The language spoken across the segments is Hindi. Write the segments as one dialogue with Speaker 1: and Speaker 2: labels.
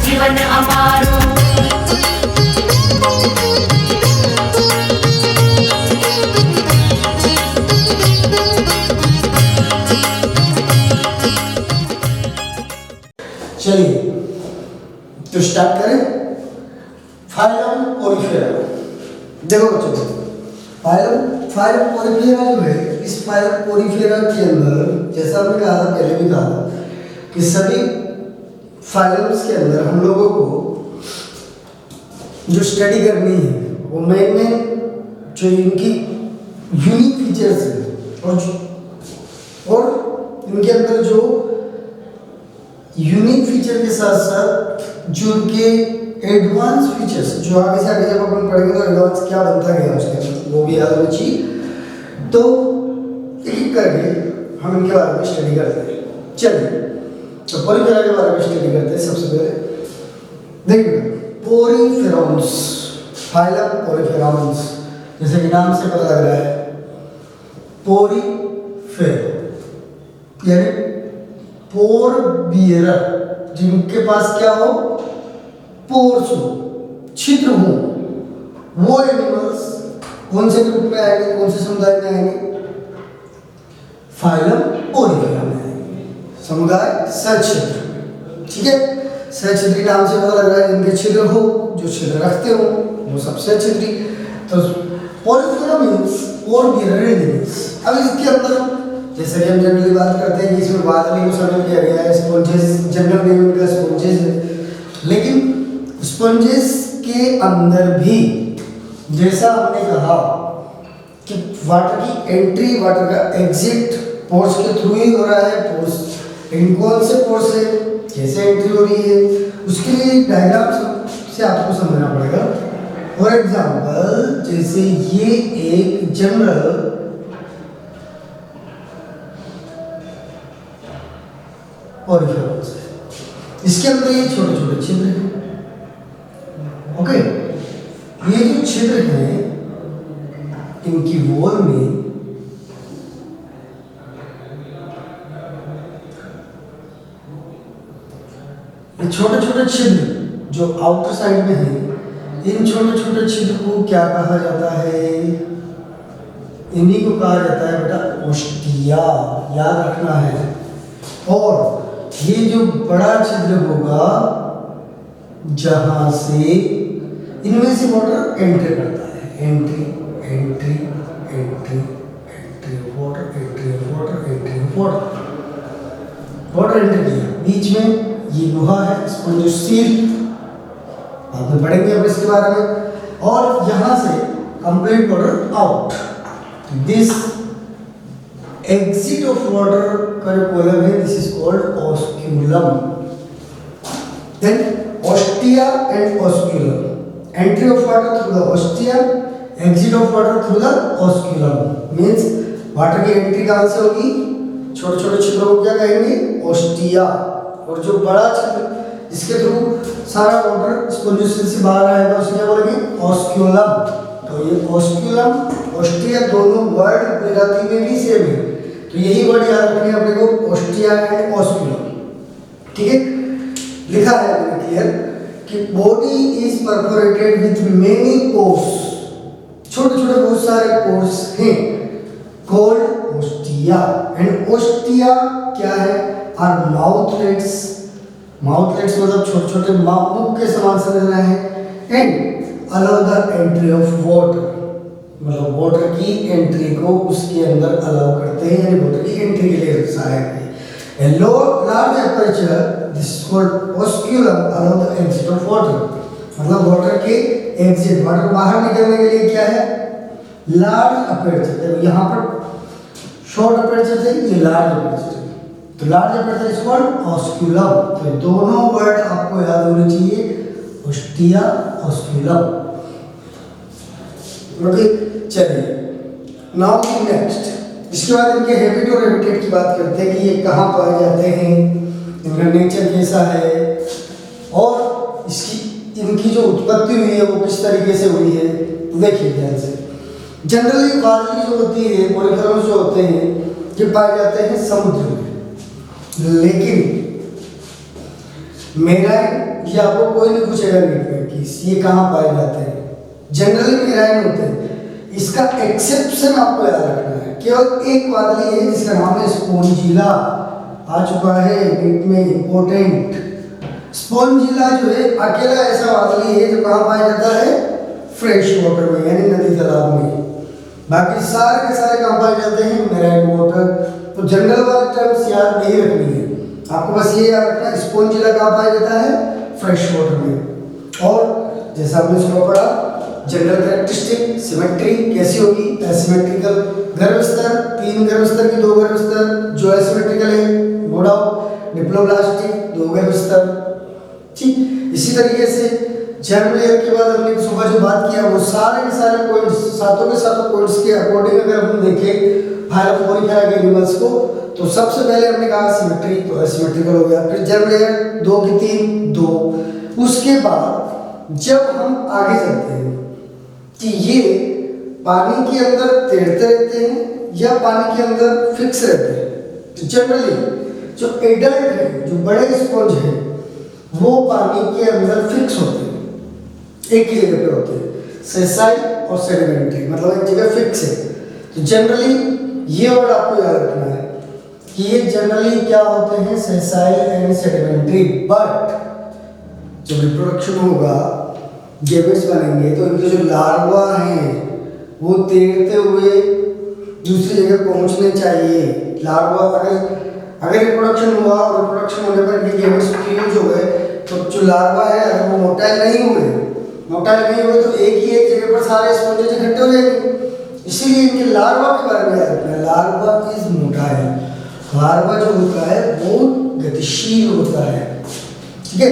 Speaker 1: जीवन अमारो।
Speaker 2: चलिए तो स्टार्ट करें। Phylum Porifera. देखो बच्चों, फाइलम पोरिफेरा जो है, इस फाइलम पोरिफेरा के अंदर जैसा हमने कहा था, पहले भी कहा था कि सभी फाइलम्स के अंदर हम लोगों को जो स्टडी करनी है वो मेन जो इनकी यूनिक फीचर्स है और इनके अंदर जो यूनिक फीचर के साथ साथ जो उनके एडवांस फीचर्स, जो आगे से आगे जब अपन पढ़ेंगे तो एडवांस क्या बनता गया उसके अंदर वो भी याद होनी चाहिए। तो एक करके हम इनके बारे में स्टडी करते हैं। चलिए तो पोरिफेरा के बारे में स्टडी करते हैं। सबसे पहले देखिए पोरिफेरॉन्स, फाइलम पोरिफेरॉन्स, जैसे कि नाम से पता लग रहा है पोरिफेर यानी पोर बियरर, जिनके पास क्या हो, पोर्स हो, छिद्र हो, वो एनिमल्स कौन से ग्रुप में आएंगे, कौन से समुदाय में आएंगे, फाइलम पोरिफेरा में आएंगे। समुदाय सछिद्र, ठीक है। सछिद्री नाम से पता लग रहा है जिनके छिद्र हो, जो छिद्र रखते हो वो सब सछिद्री। तो पोरिफेरा मीन्स पोर बियरर एनिमल्स। अब इसके अंदर जैसे कि हम जनरली बात करते हैं कि इसमें बादली को शामिल किया गया है, स्पॉन्जेस जनरल नेम इनका स्पॉन्जेस है, लेकिन स्पॉन्जेस के अंदर भी जैसा हमने कहा कि वाटर की एंट्री, वाटर का एग्जिट पोर्स के थ्रू ही हो रहा है। पोर्स, लेकिन कौन से पोर्स है, कैसे एंट्री हो रही है, उसके लिए डायग्राम से आपको समझना पड़ेगा। फॉर एग्जाम्पल जैसे ये एक जनरल पोरिफेरॉन्स है, इसके अंदर ये छोटे छोटे छिद्र हैं। ओके, ये जो छिद्र हैं इनकी वॉल में ये छोटे छोटे छिद्र जो आउटर साइड में है, इन छोटे छोटे छिद्र को क्या कहा जाता है, इन्हीं को कहा जाता है बेटा ओस्टिया, याद रखना है। और ये जो बड़ा छिद्र होगा जहां से इनमें से वाटर एंट्री करता है, entry entry entry entry water, entry water, entry water, water entry किया। बीच में ये लोहा है, स्पॉन्जोसील, बाद में पढ़ेंगे अब इसके बारे में। और यहाँ से complete water out. This exit of water का जो कॉलम है, this is called osculum. Then ostia and osculum. Entry of water through the ostia, exit of water through the osculum. Means water की एंट्री कहाँ से होगी, छोटे छोटे छिद्रों को क्या कहेंगे, ओस्टिया। और जो बड़ा छिद्र जिसके थ्रू सारा वाटर स्पॉन्जोसील से बाहर आएगा उसे क्या बोलेंगे, ऑस्क्यूलम। तो ये ऑस्क्यूलम, ओस्टिया दोनों वर्ड गुजराती में भी सेम है, तो यही वर्ड याद रखने हैं अपने को, ओस्टिया एंड ऑस्क्यूलम। ठीक है, लिखा है मैंने क्लियर कि body is perforated with many pores, छोटे छोटे बहुत सारे पोर्स हैं, कॉल्ड ओस्टिया। एंड ओस्टिया क्या है, आर माउथलेट्स, माउथलेट्स मतलब छोटे छोटे मुख के समान समझ रहे हैं। And allow the entry of water, मतलब वाटर की एंट्री को उसके अंदर अलाउ करते हैं, यानी वाटर की एंट्री के लिए सहायक है। A large aperture, this is called osculum, allow the exit of water, मतलब वाटर के एग्जिट, वाटर बाहर निकलने के लिए क्या है, लार्ज अपर्चर। यहाँ पर शॉर्ट अपर्चर थे, ये लार्ज अपर्चर, तो large aperture is called osculum. तो दोनों वर्ड आपको याद होने चाहिए, ओस्टिया, ऑस्क्यूलम। ओके, चलिए नाउ नेक्स्ट, इसके बाद इनके हैबिट और हैबिटेट की बात करते हैं कि ये कहाँ पाए जाते हैं, इनका नेचर कैसा है, और इसकी इनकी जो उत्पत्ति हुई है वो किस तरीके से हुई है। देखिए ध्यान से, जनरली बादली जो होती है, पोरिफेरॉन्स जो होते हैं, ये पाए जाते हैं समुद्र में, लेकिन मेराइन ये आपको कोई नहीं पूछेगा नीट में कि ये कहाँ पाए जाते हैं, जनरली मेराइन होते हैं। इसका एक्सेप्शन आपको याद रखना है, केवल एक वादली है जिसका नाम है स्पोंजिला, आ चुका है नीट में, इंपॉर्टेंट। स्पोंजिला जो है अकेला ऐसा वादली है जो कहाँ पाया जाता है, फ्रेश वाटर में यानी नदी तालाब में। बाकी सारे के सारे कहाँ पाए जाते हैं, मेराइन वाटर। तो जनरल वाले टर्म्स याद नहीं रखनी है आपको, बस ये याद रखना है स्पोंजिला कहाँ पाया जाता है, फ्रेश वाटर में। और जैसा आपने सुना पड़ा जनरल कैरेक्टरिस्टिक, सिमेट्री कैसी होगी, एसिमेट्रिकल, गर्भ स्तर 3 गर्भ स्तर की 2 गर्भ स्तर, जो एसिमेट्रिकल है नो डाउट डिप्लोब्लास्टिक 2 गर्भ स्तर, ठीक। इसी तरीके से जर्म लेयर के बाद हमने सुबह जो बात किया वो सारे के सारे पॉइंट्स, सातों के सातों पॉइंट्स के अकॉर्डिंग अगर हम देखें फाइलम कोनिफेरा के एनिमल्स को, तो सबसे पहले हमने कहा सिमेट्री, तो एसिमेट्रिकल हो गया। फिर जर्म लेयर 2 की 3 2। उसके बाद जब हम आगे चलते हैं कि ये पानी के अंदर तैरते रहते हैं या पानी के अंदर फिक्स रहते हैं, तो जनरली जो एडल्ट है, जो बड़े स्पॉन्ज है, वो पानी के अंदर फिक्स होते हैं, एक ही जगह पे होते हैं, सेसाइल और सेडिमेंट्री, मतलब एक जगह फिक्स है। तो जनरली ये वर्ड आपको याद रखना है कि ये जनरली क्या होते हैं, सेसाइल एंड सेडिमेंट्री। बट जब रिप्रोडक्शन होगा, गेमेट्स बनेंगे, तो इनके जो लार्वा हैं वो तैरते हुए दूसरी जगह पहुंचने चाहिए। लार्वा अगर रिप्रोडक्शन हुआ और रिप्रोडक्शन होने पर इनके गेमेट्स फ्यूज हो गए, तो जो लार्वा है अगर वो मोटाइल नहीं हुए तो एक जगह पर सारे स्पॉन्जेस इकट्ठे हो जाएंगे। इसीलिए इनके लार्वा के बारे में याद रखना है, लार्वा इज मोटाइल। लार्वा जो होता है वो गतिशील होता है, ठीक है।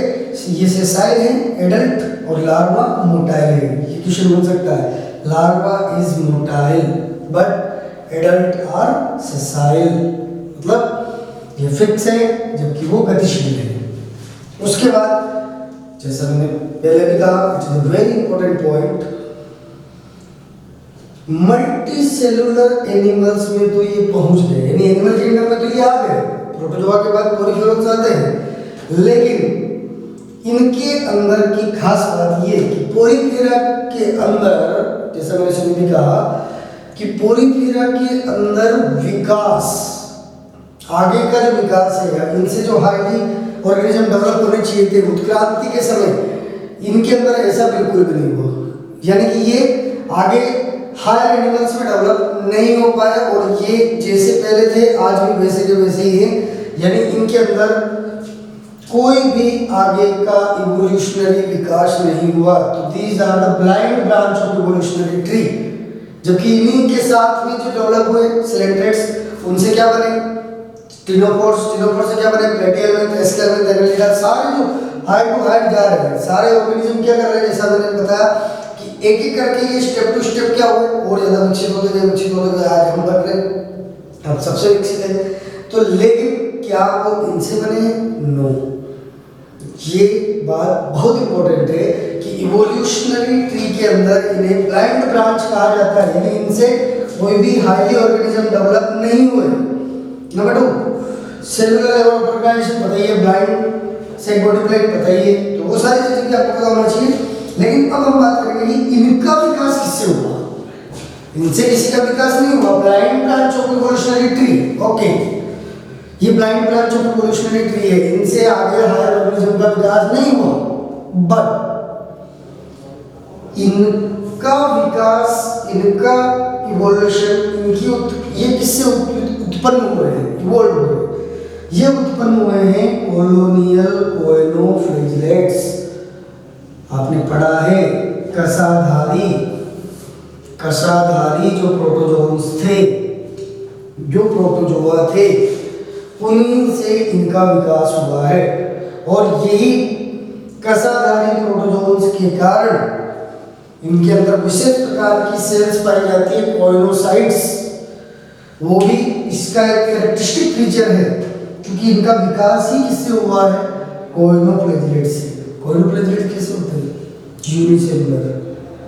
Speaker 2: ये सेसाइल है एडल्ट और लार्वा मोटाइल है। ये क्वेश्चन बन सकता है, larva is motile but adult are sessile, मतलब ये फिक्स है जबकि वो गतिशील है। उसके बाद जैसा मैंने पहले भी कहा, it is a very important point, multi cellular animals में तो ये पहुंच गए, यानी एनिमल किंगडम में तो ये आ गए, प्रोटोजोआ के बाद पोरिफेरल्स आते हैं। लेकिन इनके अंदर की खास बात ये कि पोरिफेरा के अंदर, जैसा मैंने शुरू में कहा कि पोरिफेरा के अंदर विकास, आगे का जो विकास है, इनसे जो हाईली ऑर्गेनिज्म डेवलप होने चाहिए थे उत्क्रांति के समय, इनके अंदर ऐसा बिल्कुल भी नहीं हुआ। यानी कि ये आगे हायर एनिमल्स में डेवलप नहीं हो पाए और ये जैसे पहले थे आज भी वैसे के वैसे ही हैं। यानी इनके अंदर कोई भी आगे का इवोल्यूशनरी विकास नहीं हुआ। तो these are the blind branch of evolutionary tree. जबकि इन्हीं के साथ में जो डेवलप हुए सिलेंट्रेट्स, उनसे क्या बने टिनोफोर्स, टिनोफोर्स से क्या बने प्लेटियलमेंट, एस्केलमेंट, एनालिडा, सारे जो हाइट टू हाइट जा रहे हैं, सारे ऑर्गेनिज्म क्या कर रहे हैं, जैसा मैंने बताया कि एक एक करके ये स्टेप टू स्टेप क्या हुए और ज्यादा विकसित होते गए। आज हम बन रहे हैं, अब सबसे विकसित है। तो लेकिन क्या वो इनसे बने हैं? नो। ये बात बहुत इंपॉर्टेंट है कि इवोल्यूशनरी ट्री के अंदर इन्हें ब्लाइंड ब्रांच कहा जाता है, यानी इनसे कोई भी हाईली ऑर्गेनिज्म डेवलप नहीं हुए। Number 2 cellular level of organization बताइए, ब्लाइंड सेल बॉडी प्लेट बताइए, तो वो सारी चीजें भी आपको पता होना चाहिए। लेकिन अब हम बात करेंगे कि इनका विकास किससे हुआ। इनसे किसी का विकास नहीं हुआ, blind branch of evolutionary tree. Okay, ये blind branch of evolutionary tree है, इनसे आगे हायर ऑर्गेनिज्म का विकास नहीं हुआ। बट इनका विकास, इनका इवोल्यूशन, इनकी ये किससे उत्पन्न हुए हैं, इवॉल्व हुए। ये उत्पन्न हुए हैं कॉलोनियल कोएनोफ्लैजिलेट्स। आपने पढ़ा है कसाधारी, कसाधारी जो प्रोटोजोन्स थे, जो प्रोटोजोआ थे, उन्हीं से इनका विकास हुआ है। और यही कसाधारी प्रोटोजोन्स के कारण इनके अंदर विशेष प्रकार की सेल्स पाई जाती है, कोइनोसाइट्स। वो भी इसका एक कैरेक्टरिस्टिक फीचर है, क्योंकि इनका विकास ही किससे हुआ है, कोइनोफ्लैजिलेट से। कोइनोफ्लैजिलेट कैसे होते हैं, यूनिसेलुलर।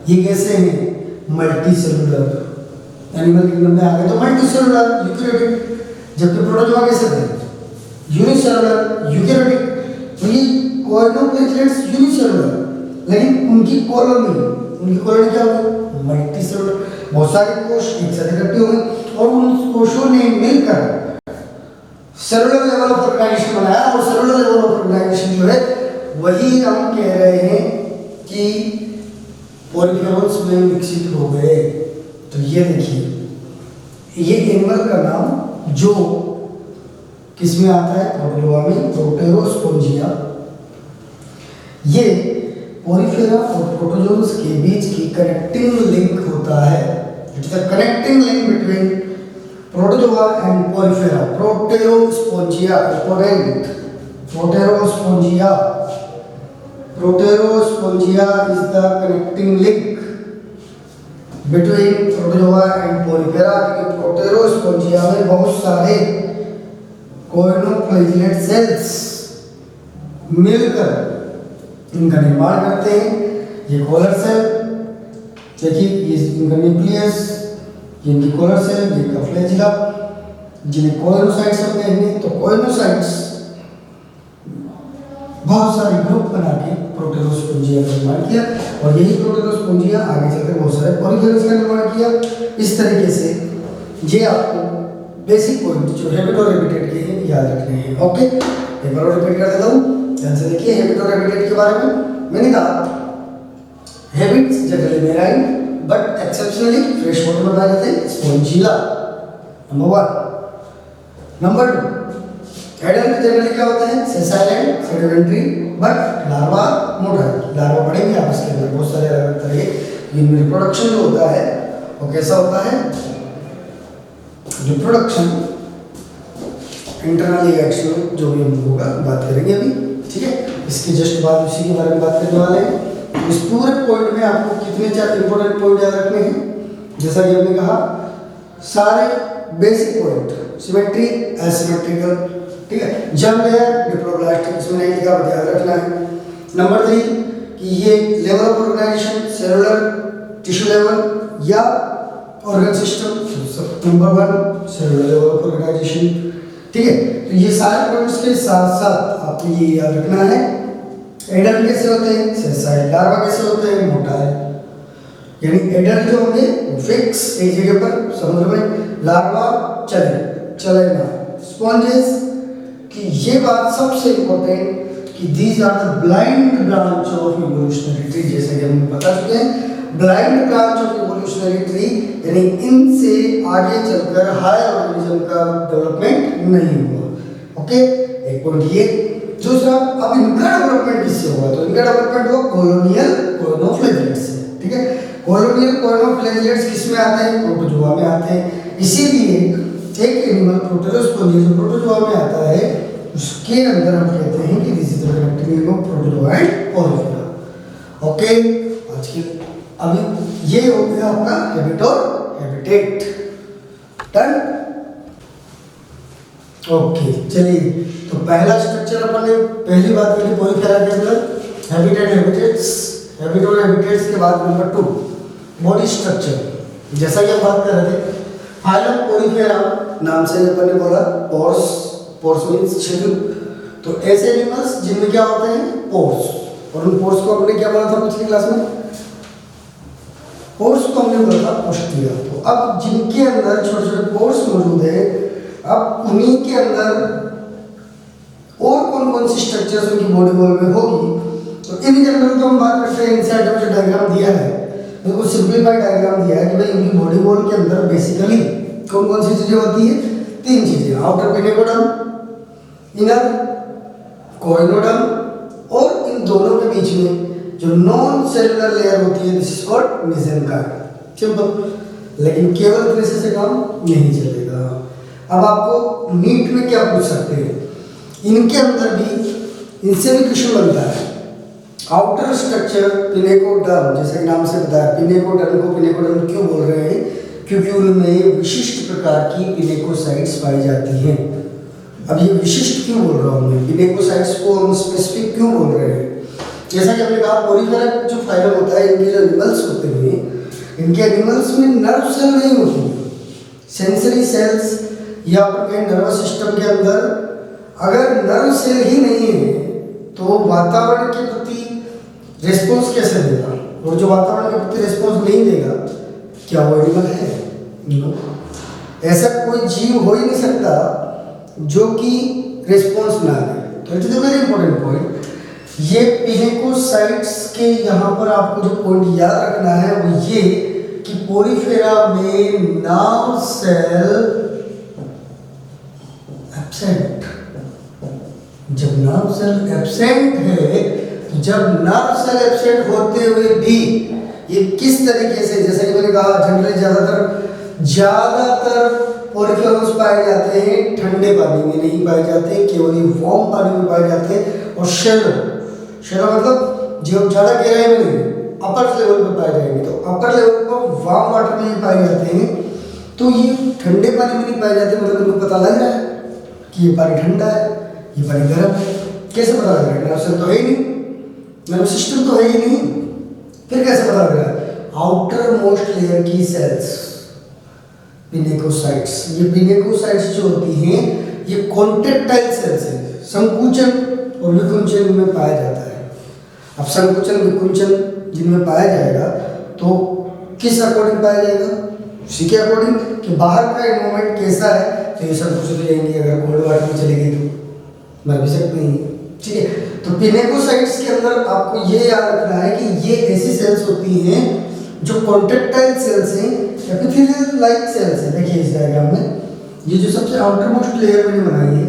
Speaker 2: ये कैसे हैं, मल्टी सेलुलर। एनिमल किंगडम में आ गए तो मल्टी सेलुलर यूकैरियोटिक, जबकि प्रोटोजोआ कैसे थे, यूनिसेलुलर यूकैरियोटिक। तो ये कोइनोफ्लेजिलेट्स यूनिसेलुलर, लेकिन उनकी कॉलोनी क्या होगी? Multi cellular. बहुत सारे कोश एक साथ इकट्ठे होंगे और उन कोशों ने मिलकर सेलुलर लेवल ऑफ ऑर्गेनाइजेशन बनाया, और सेलुलर लेवल ऑफ ऑर्गेनाइजेशन जो है वही हम कह रहे हैं कि पॉलीफेनोल्स में विकसित हो गए। तो ये देखिए, ये एनिमल का नाम जो किसमें आता है? प्रोटोजोआ में, प्रोटेरोस्पोंजिया। ये पॉलीफेरा और प्रोटोजोन्स के बीच की कनेक्टिंग लिंक होता है। It is the connecting link between Protozoa and Porifera. Proterospongia important, Proterospongia is the connecting link between Protozoa and Porifera, क्योंकि प्रोटेरोस्पोंजिया में बहुत सारे कोइनोफ्लेजिलेट सेल्स मिलकर इनका निर्माण करते हैं। ये कॉलर सेल देखिए, ये इनका न्यूक्लियस, ये इनकी कॉलर सेल, ये इनका फ्लैजिला, जिन्हें कोइनोसाइट्स हम कहेंगे। तो कोइनोसाइट्स बहुत सारे ग्रुप बना के प्रोटेरोस्पोंजिया का निर्माण किया, और यही प्रोटेरोस्पोंजिया आगे चलकर बहुत सारे पॉलीफेरस का निर्माण किया। इस तरीके से ये आपको बेसिक पॉइंट जो हैबिट और हैबिटेट के हैं याद रखने हैं। ओके, एक बार और रिपीट कर देता हूँ, ध्यान से देखिए। हैबिट और हैबिटेट के बारे में मैंने कहा habits generally marine but exceptionally fresh water में पाए जाते हैं, स्पोंजिला नंबर 1। नंबर 2, एडल्ट जनरली क्या होता है? Sessile and sedimentary, but larva motile. Larva बढ़ेंगे आपस के अंदर बहुत सारे अलग अलग तरह के। इनमें रिप्रोडक्शन जो होता है वो कैसा होता है? रिप्रोडक्शन इंटरनली एक्सटर्नल जो भी हम होगा बात करेंगे अभी, ठीक है। इसके जस्ट बाद उसी के बारे में बात करने वाले हैं। इस पूरे पॉइंट में आपको कितने 4 इंपॉर्टेंट पॉइंट याद रखने हैं? जैसा कि हमने कहा, सारे बेसिक पॉइंट, सिमेट्री, एसिमेट्रिकल, ठीक है। जर्म लेयर, डिप्लोब्लास्ट, इसमें नहीं लिखा, ध्यान रखना है। नंबर 3 कि ये level of organisation cellular, tissue level या organ system. Number 1 cellular level of organisation, ठीक है। तो ये सारे पॉइंट्स के साथ साथ आपको ये याद रखना है एडल्ट कैसे होते हैं, सेसाइल, लार्वा कैसे होते हैं, मोटाइल। यानी एडल्ट जो होंगे वो फिक्स एक जगह पर समुद्र में, लार्वा चलेगा, स्पॉन्जेस कि ये बात सबसे इंपॉर्टेंट कि these are the blind branch of evolutionary tree. जैसे कि हम बता चुके हैं, blind branch of evolutionary tree, यानी इनसे आगे चलकर हायर ऑर्गेनिज्म का डेवलपमेंट नहीं हुआ। ओके, एक पॉइंट ये। दूसरा, अब इनका डेवलपमेंट किससे हुआ? तो इनका डेवलपमेंट हुआ कॉलोनियल कोइनोफ्लेजिलेट्स से, ठीक है। कॉलोनियल कोइनोफ्लेजिलेट्स किसमें आते हैं? प्रोटोजोआ में आते हैं। इसीलिए एक एनिमल प्रोटेरोस्पोंजिया जो प्रोटोजोआ में आता है उसके अंदर हम कहते हैं कि this is the connecting of protozoa and Porifera. Okay, आज के अभी ये हो गया आपका हैबिट और हैबिटेट। डन? ओके, चलिए। तो पहला स्ट्रक्चर अपन ने पहली बात करी पॉलीफेरा के अंदर, हैबिट एंड हैबिटेट्स। हैबिट और हैबिटेट्स के बाद नंबर 2 बॉडी स्ट्रक्चर। जैसा कि हम बात कर रहे थे, फाइलम पॉलीफेरा नाम से अपन ने बोला, पोर्स मींस छिद्र। तो ऐसे एनिमल्स जिनमें क्या होते हैं? पोर्स। और उन पोर्स को हमने क्या बोला था पिछली क्लास में? पोर्स को हमने बोला था ओस्टिया। तो अब जिनके अंदर छोटे छोटे पोर्स मौजूद है, अब उन्हीं के अंदर और कौन कौन सी स्ट्रक्चर्स उनकी बॉडी वॉल में होगी। तो इन जनरल तो हम बात करते हैं, इनसाइड में जो डायग्राम दिया है बिल्कुल सिंपलीफाइड डायग्राम दिया है कि भाई इनकी बॉडी वॉल के अंदर बेसिकली कौन कौन सी चीजें होती है? 3 चीजें, आउटर पिनेकोडर्म, इनर कोइनोडर्म, और इन दोनों के बीच में जो नॉन सेलुलर लेयर होती है this is called mesenchyme. Simple, लेकिन केवल इतने से काम नहीं चलेगा। अब आपको नीट में क्या पूछ सकते हैं? इनके अंदर भी इनसे भी क्वेश्चन बनता है। आउटर स्ट्रक्चर पिनेकोडर्म, जैसे कि नाम से बताया, पिनेकोडर्म को पिनेकोडर्म क्यों बोल रहे हैं? क्योंकि उनमें विशिष्ट प्रकार की पिनेकोसाइट्स पाई जाती हैं। अब ये विशिष्ट क्यों बोल रहा हूँ मैं, पिनेकोसाइट्स को हम स्पेसिफिक क्यों बोल रहे हैं? जैसा कि हमने कहा, पॉलीफेरा जो फाइलम होता है, इनके जो एनिमल्स होते हैं, इनके एनिमल्स में नर्व सेल नहीं होती, सेंसरी सेल्स या अपने नर्वस सिस्टम के अंदर अगर नर्व सेल ही नहीं है तो तो वातावरण के प्रति रिस्पॉन्स कैसे देगा, और जो वातावरण के प्रति रिस्पॉन्स नहीं देगा क्या वो एनिमल है? नो। ऐसा कोई जीव हो ही नहीं सकता जो कि रिस्पॉन्स ना दे। तो it is a very important point. ये पिनेकोसाइट्स के यहाँ पर आपको जो पॉइंट याद रखना है वो ये कि पोरीफेरा में नर्व सेल एब्सेंट। जब नर्व सेल एब्सेंट है, तो जब नर्व सेल एब्सेंट होते हुए भी ये किस तरीके से, जैसे कि मैंने कहा जनरली ज्यादातर पोरीफेरल्स पाए जाते हैं ठंडे पानी में, नहीं पाए जाते केवल वार्म पानी में पाए जाते हैं। और शैलो मतलब जो ज़्यादा गहराई में नहीं, अपर लेवल पे पाए जाएंगे। तो अपर लेवल पर वार्म वाटर में पाए जाते हैं, तो ये ठंडे पानी में नहीं पाए जाते। मतलब इनको पता लग रहा है कि ये पानी ठंडा है, ये पानी गर्म है। कैसे पता लग रहा है? नर्व सेल तो है ही नहीं, नर्व सिस्टम तो है ही नहीं, फिर कैसे पता लग रहा है? आउटर मोस्ट लेयर की सेल्स पिनेकोसाइट्स। ये पिनेकोसाइट्स जो होती हैं ये कॉन्ट्रैक्टाइल सेल्स हैं, संकुचन और विकुंचन में पाया जाता है। अब संकुचन विकुंचन जिनमें पाया जाएगा तो किस अकॉर्डिंग पाया जाएगा? उसी के अकॉर्डिंग कि बाहर का एनवायरनमेंट कैसा है। तो ये संकुचित हो जाएंगे, अगर कोल्ड वाटर में चले गई तो मर भी सकते हैं। ठीक है, तो पिनेकोसाइट्स के अंदर आपको ये याद रखना है कि ये ऐसी सेल्स होती हैं जो कॉन्ट्रैक्टाइल सेल्स हैं, एपिथेलियल लाइक सेल्स हैं। देखिए इस डायग्राम में ये जो सबसे आउटर मोस्ट लेयर मैंने बनाई है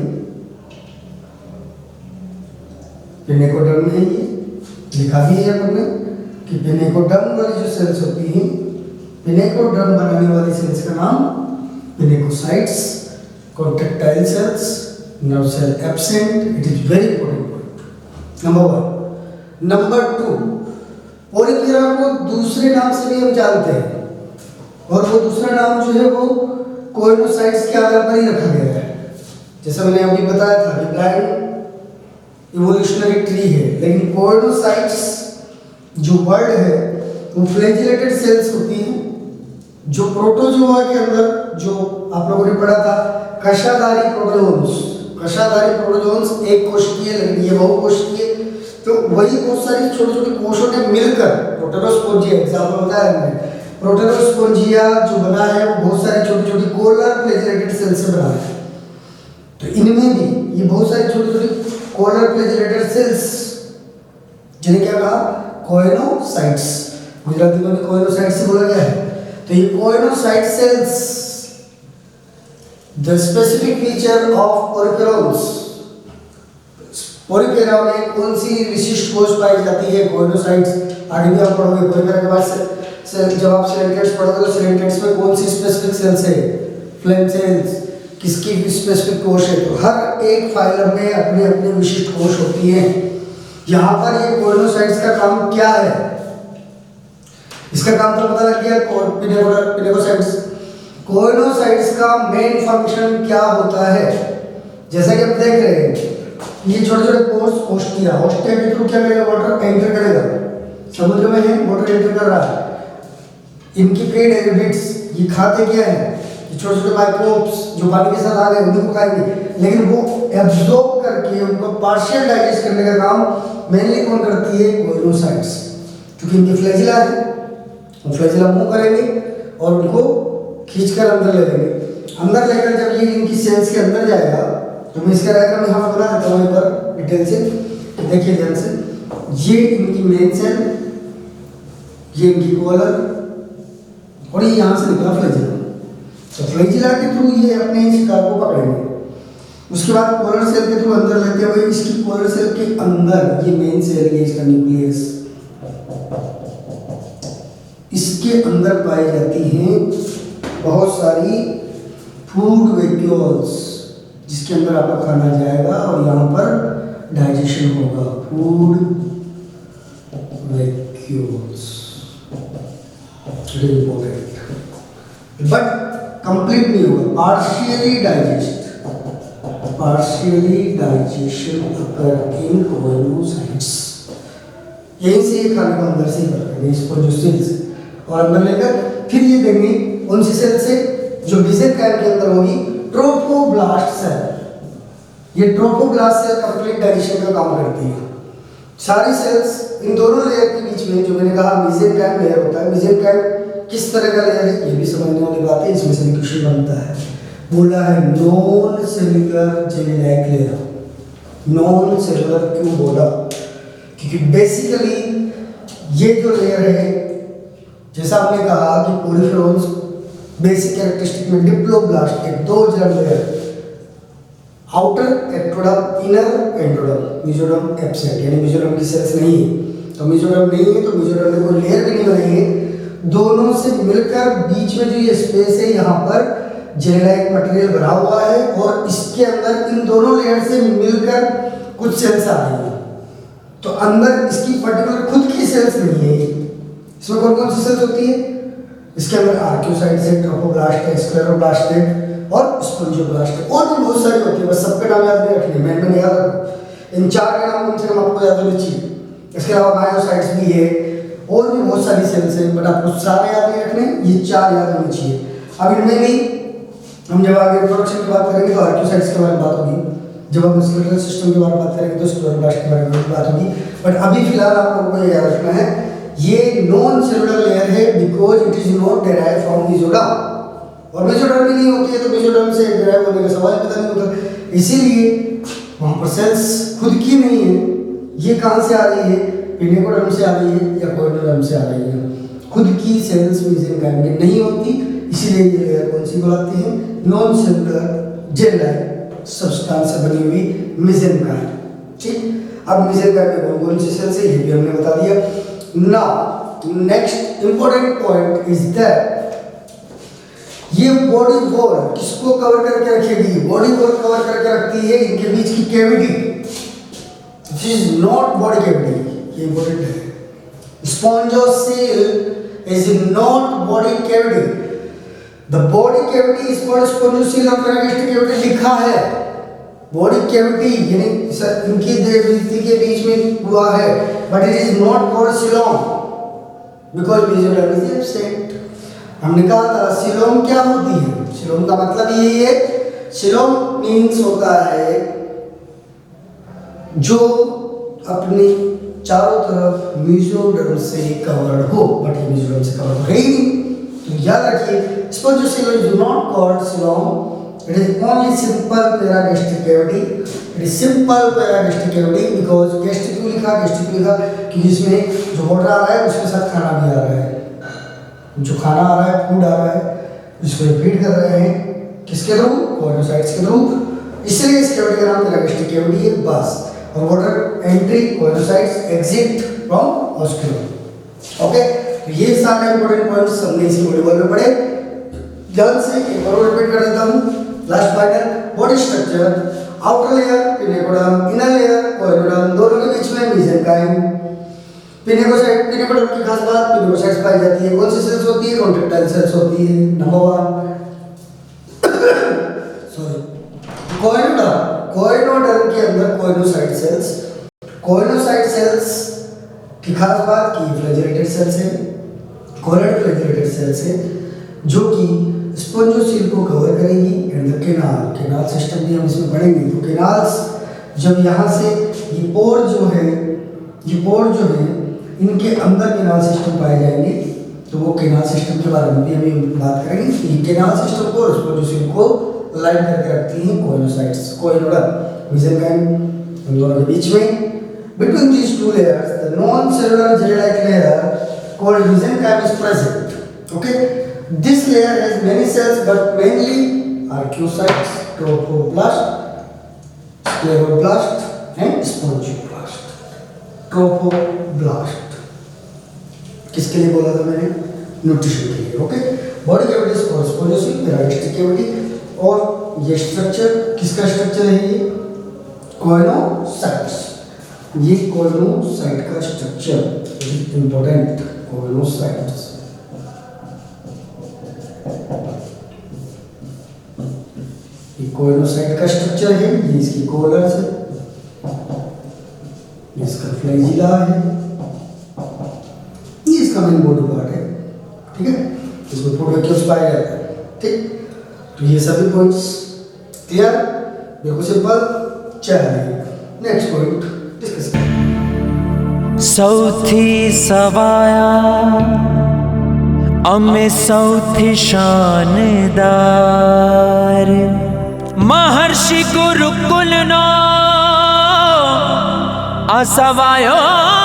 Speaker 2: पिनेकोडर्म है। ये लिखा भी है अपन ने कि पिनेकोडर्म वाली जो सेल्स होती हैं, पिनेकोडर्म बनाने वाली सेल्स का नाम pinacocytes, contractile cells, nerve cell absent. It is very important point number 1। Number 2, Porifera को दूसरे नाम से भी हम जानते हैं, और वो दूसरा नाम जो है वो कोइनोसाइट्स के आधार पर ही रखा गया है। जैसा मैंने अभी बताया था कि ब्लाइंड इवोल्यूशनरी ट्री है, लेकिन कोइनोसाइट्स जो वर्ड है वो फ्लैजिलेटेड सेल्स होती हैं जो प्रोटोजोआ के अंदर, जो आप लोगों ने पढ़ा था कशाधारी प्रोटोजोन्स। कशाधारी प्रोटोजोन्स एक कोशिकीय, लेकिन ये बहुकोशिकीय। तो वही बहुत सारी छोटे छोटे कोशों ने मिलकर प्रोटेरोस्पोंजिया एग्जाम्पल बताया हमने। प्रोटेरोस्पोंजिया जो बना है वो बहुत सारी छोटी छोटी कोलर फ्लैजिलेटेड सेल से बना है। तो इनमें भी ये बहुत सारी छोटी छोटी कोलर फ्लैजिलेटेड सेल्स, जिन्हें क्या कहा? कोइनोसाइट्स। गुजराती में कोइनोसाइट्स से बोला गया है। तो ये choanocyte cells the specific feature of Poriferans. Porifera में कौन सी विशिष्ट कोश पाई जाती है? कोइनोसाइट्स। आगे भी आप पढ़ोगे पोरीफेरा के बाद जब आप सिलेंटेड्स पढ़ोगे तो सिलेंटेड्स में कौन सी स्पेसिफिक सेल्स है? Flame cells. किसकी स्पेसिफिक कोश है? तो हर एक फाइलम में अपने अपने विशिष्ट कोश होती है। यहाँ पर ये कोइनोसाइट्स का काम क्या है? इसका काम तो पता लग गया, पिनेकोसाइट्स। कोइनोसाइट्स का मेन फंक्शन क्या होता है? जैसा कि आप देख रहे हैं ये छोटे छोटे पोर्स, ओस्टिया के थ्रू क्या करेगा? वाटर एंटर करेगा, समुद्र में है, वाटर एंटर कर रहा है। इनकी पेड हैबिट्स, ये खाते क्या है? ये छोटे छोटे माइक्रोब्स जो पानी के साथ आ गए उनको खाएंगे, लेकिन वो एब्जॉर्ब करके उनको पार्शियल डाइजेस्ट करने का काम मेनली कौन करती है? कोइनोसाइट्स। क्योंकि इनके फ्लैजिला है, वो फ्लैजिला मूव करेंगे और उनको खींचकर अंदर ले लेंगे। अंदर लेकर जब ये इनकी सेल्स के अंदर जाएगा, तो मैं इसका डायग्राम यहाँ पर बना देता हूँ एक बार डिटेल से। देखिए ध्यान से, ये इनकी मेन सेल, ये इनकी कॉलर, और ये यहाँ से निकला फ्लैजिला। तो फ्लैजिला के थ्रू ये अपने शिकार को पकड़ेंगे। उसके बाद कॉलर सेल के थ्रू अंदर लेते हुए इसकी कॉलर सेल के अंदर ये मेन सेल है, इसका न्यूक्लियस, इसके अंदर पाई जाती हैं बहुत सारी फूड वैक्यूल्स, जिसके अंदर आपका खाना जाएगा और यहाँ पर डाइजेशन होगा। Food vacuoles important, but complete नहीं होगा, पार्शियली डाइजेशन अकर इन कोइनोसाइट्स। यहीं से ये खाने को अंदर से ही करेंगे, इसको जो सेल्स और अंदर लेकर फिर ये देंगे उन सी सेल से जो मेसेंकाइम के अंदर होगी, ट्रोफोब्लास्ट सेल। ये ट्रोफोब्लास्ट सेल कंप्लीट डाइजेशन का काम करती है। सारी सेल्स इन दोनों लेयर के बीच में, जो मैंने कहा मेसेंकाइम लेयर होता है, मेसेंकाइम किस तरह का लेयर है ये भी समझने वाली बात है, इसमें से क्वेश्चन बनता है। बोला है non cellular jelly like layer. Non cellular क्यों बोला? क्योंकि बेसिकली ये जो लेयर है, जैसा आपने कहा कि पोलिफेरॉल्स बेसिक कैरेक्टरिस्टिक में डिप्लोब्लास्ट एक दो germ layer, outer ectoderm, inner endoderm, mesoderm absent, यानी मेसोडर्म की सेल्स नहीं है। तो मेसोडर्म नहीं है तो मेसोडर्म में कोई लेयर भी नहीं बनी है। दोनों से मिलकर बीच में जो ये स्पेस है, यहाँ पर जेल लाइक मटेरियल भरा हुआ है और इसके अंदर इन दोनों लेयर से मिलकर कुछ सेल्स आ रही है। तो अंदर इसकी पर्टिकुलर खुद की सेल्स नहीं है। इसमें कौन कौन सी सेल्स होती है? इसके अंदर आर्कियोसाइट्स है, ट्रोफोब्लास्ट है, स्क्लेरोब्लास्ट है और स्पोंजियोब्लास्ट है, और भी बहुत सारी होती है। बस सबके नाम याद नहीं रखने, मैंने याद रखो। इन चार के नाम कम से कम आपको याद होने चाहिए। इसके अलावा मायोसाइट्स भी है और भी बहुत सारी सेल्स हैं, बट आपको सारे याद नहीं रखने, ये चार याद होने चाहिए। अब इनमें भी हम जब आगे प्रोडक्शन की बात करेंगे तो आर्कियोसाइट्स के बारे में बात होगी, जब हम स्केलेटल सिस्टम के बारे में बात करेंगे तो स्क्लेरोब्लास्ट के बारे में बात होगी। बट अभी फिलहाल आप लोगों को याद रखना है ये नॉन सेलुलर लेयर है because it is not derive from mesoderm, और मेसोडर्म भी नहीं होती है तो मेसोडर्म से डेराइव होने का सवाल पैदा नहीं होता। इसीलिए वहाँ पर सेल्स खुद की नहीं है। ये कहाँ से आ रही है? पिनेकोडर्म से आ रही है या कोइनोडर्म से आ रही है। खुद की सेल्स मेसेंकाइम में नहीं होती, इसीलिए ये लेयर कौन सी बुलाती है? Non cellular gel like substance से बनी हुई मेसेंकाइम। ठीक, अब मेसेंकाइम में कौन कौन सी सेल्स है ये भी हमने बता दिया। Now next important point is that ये बॉडी वॉल किसको कवर करके रखेगी? बॉडी वॉल कवर करके रखती है इनके बीच की cavity. This is not body cavity, ये इंपॉर्टेंट है। Spongocoel is not body cavity. The body cavity is called spongocoel और पैरागास्ट्रिक कैविटी लिखा है। बॉडी कैविटी यानी इनकी देहभित्ति के बीच में हुआ है, but it is not called coelom because mesoderm is absent. हमने कहा था सीलोम क्या होती है? सीलोम का मतलब यही है, सीलोम मीन्स होता है जो अपने चारों तरफ मेसोडर्म से कवर्ड हो, बट ये मेसोडर्म से कवर्ड है ही नहीं। तो याद रखिए spongocoel is not called coelom, it is only simple paragastric cavity. It is simple paragastric cavity because gastric लिखा क्योंकि इसमें जो वाटर आ रहा है उसके साथ खाना भी आ रहा है। जो खाना आ रहा है, फूड आ रहा है, इसको फीड कर रहे हैं किसके थ्रू? कोइनोसाइट्स के थ्रू। इसलिए इस कैविटी का नाम पैरागास्ट्रिक कैविटी है बस। और water entry, coenocytes exit from osculum. Okay, तो ये सारे इंपॉर्टेंट पॉइंट्स हमने इसी मॉड्यूल में पढ़े। ध्यान से एक बार रिपीट कर देता हूँ। Last final body structure, outer layer pinacoderm, inner layer choanoderm, दोनों के बीच में मेसेंकाइम। पिनेकोसाइट, पिनेकोडर्म की खास बात पिनेकोसाइट्स पाई जाती है। कौन सी सेल्स होती है? कॉन्ट्रैक्टाइल सेल्स होती है, नंबर 1। सॉरी, कोइनोडर्म के अंदर कोइनोसाइट सेल्स। कोइनोसाइट सेल्स की खास बात की फ्लैजेलेटेड सेल्स है, कोलर फ्लैजेलेटेड सेल्स है जो कि स्पॉन्जोसील को कवर करेगी एंड द केनाल सिस्टम भी हम इसमें पढ़ेंगे। तो केनाल्स जब यहाँ से ये पोर जो है इनके अंदर केनाल सिस्टम पाए जाएंगे, तो वो केनाल सिस्टम के बारे में भी हम बात करेंगे। ये केनाल सिस्टम को स्पॉन्जोसील को लाइन करके रखती हैं कोइनोसाइट्स, कोइनोडर्म, मेसेंकाइम इन दोनों के बीच में। Between these two layers, the non-cellular gel-like layer called mesenchyme is present. Okay, this layer has many cells, but mainly archaeocytes, trophoblast, scleroblast, and spongioblast. Trophoblast किसके लिए बोला था मैंने? न्यूट्रिशन के लिए। Okay, body cavity is called spongocoel, paragastric cavity. और ये स्ट्रक्चर किसका स्ट्रक्चर है? ये कोइनोसाइट्स। ये कोइनोसाइट का स्ट्रक्चर इंपॉर्टेंट, कोइनोसाइट्स। ये कोइनोसाइट का स्ट्रक्चर है, ये इसकी कोलर्स है, इसका फ्लैजिला है, ये इसका मेन बॉडी पार्ट है। ठीक है, इसमें प्रोटोक्यूल्स पाया जाता है। ठीक, तो ये सभी पॉइंट्स क्लियर? देखो सिंपल। चलिए नेक्स्ट पॉइंट डिस्कस करें।
Speaker 1: સૌથી સવાયા અમે સૌથી શાનદાર મહર્ષિ ગુરુકુલનો આ સવાયો